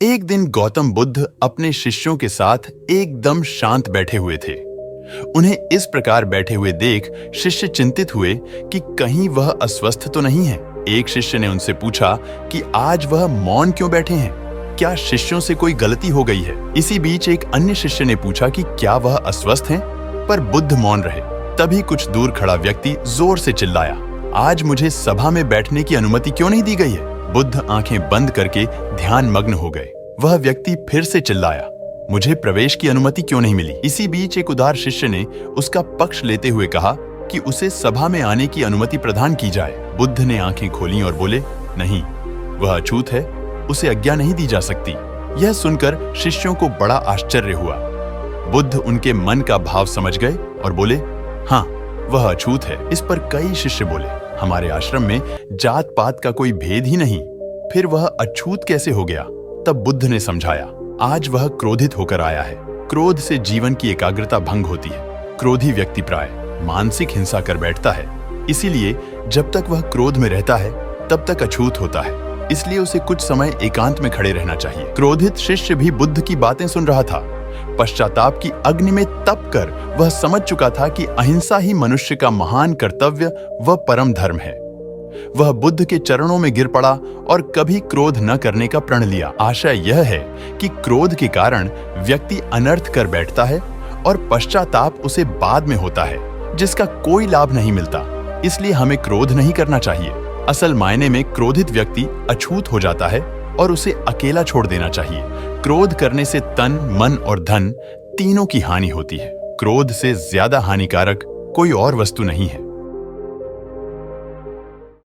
एक दिन गौतम बुद्ध अपने शिष्यों के साथ एकदम शांत बैठे हुए थे। उन्हें इस प्रकार बैठे हुए देख शिष्य चिंतित हुए कि कहीं वह अस्वस्थ तो नहीं है। एक शिष्य ने उनसे पूछा कि आज वह मौन क्यों बैठे हैं? क्या शिष्यों से कोई गलती हो गई है? इसी बीच एक अन्य शिष्य ने पूछा कि क्या वह अस्वस्थ हैं? पर बुद्ध मौन रहे। तभी कुछ दूर खड़ा व्यक्ति जोर से चिल्लाया, आज मुझे सभा में बैठने की अनुमति क्यों नहीं दी गई है? बुद्ध आंखें बंद करके ध्यान मग्न हो गए। वह व्यक्ति फिर से चिल्लाया, मुझे प्रवेश की अनुमति क्यों नहीं मिली? इसी बीच एक उदार शिष्य ने उसका पक्ष लेते हुए कहा कि उसे सभा में आने की अनुमति प्रदान की जाए। बुद्ध ने आंखें खोलीं और बोले, नहीं, वह अछूत है, उसे आज्ञा नहीं दी जा सकती। यह सुनकर शिष्यों को बड़ा आश्चर्य हुआ। बुद्ध उनके मन का भाव समझ गए और बोले, हाँ, वह अछूत है। इस पर कई शिष्य बोले, हमारे आश्रम में जात पात का कोई भेद ही नहीं, फिर वह अछूत कैसे हो गया? तब बुद्ध ने समझाया, आज वह क्रोधित होकर आया है। क्रोध से जीवन की एकाग्रता भंग होती है। क्रोधी व्यक्ति प्राय मानसिक हिंसा कर बैठता है। इसीलिए जब तक वह क्रोध में रहता है तब तक अछूत होता है। इसलिए उसे कुछ समय एकांत में खड़े रहना चाहिए। क्रोधित शिष्य भी बुद्ध की बातें सुन रहा था। पश्चाताप की अग्नि में तप कर वह समझ चुका था कि अहिंसा ही मनुष्य का महान कर्तव्य व परम धर्म है। वह बुद्ध के चरणों में गिर पड़ा और कभी क्रोध न करने का प्रण लिया। आशय यह है कि क्रोध के कारण व्यक्ति अनर्थ कर बैठता है और पश्चाताप उसे बाद में होता है, जिसका कोई लाभ नहीं मिलता। इसलिए हमें क्रोध नहीं करना चाहिए। असल मायने में क्रोधित व्यक्ति अछूत हो जाता है और उसे अकेला छोड़ देना चाहिए। क्रोध करने से तन, मन और धन तीनों की हानि होती है। क्रोध से ज्यादा हानिकारक कोई और वस्तु नहीं है।